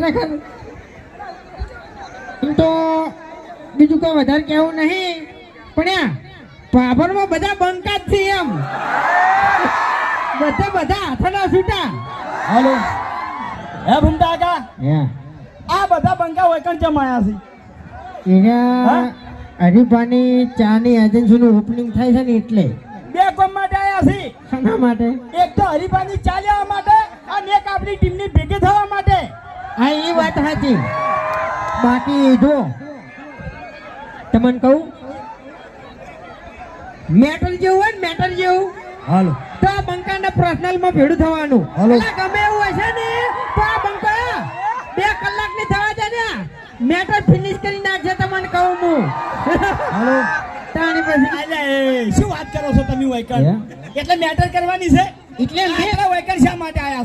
ખરેખર એમ તો બીજું કોઈ વધારે કેવું નહીં, પણ પાભરમાં બધા બંકા જ છે એમ, બધા હાથના છૂટા. હાલો હે ભૂમતા કાકા, હે આ બધા બંકા વૈકણ જમાયા છે. એના હરીફાની ચાની એજન્સીનું ઓપનિંગ થાય છે ને એટલે બે કોમ માટે આયા છે. શાના માટે? એક તો હરીફાની ચા લેવા માટે અને એક આપણી ટીમની ભેગી થવા માટે. હા એ વાત સાચી. બાકી જો તમને કહું, મેટર જેવું હોય ને મેટર જેવું, હાલો તો આ બંકાના પર્સનલમાં ભેડું થવાનું. હાલો. એટલે ગમે એવું હશે ને તો આ બંકા 2 કલાક ની થવા દે ને મેટર ફિનિશ કરી નાખશે તમને કહું હું. હાલો તાણી પછી આલે શું વાત કરો છો તમે વૈકણ? એટલે મેટર કરવાની છે એટલે વૈકણ શા માટે આયા છે?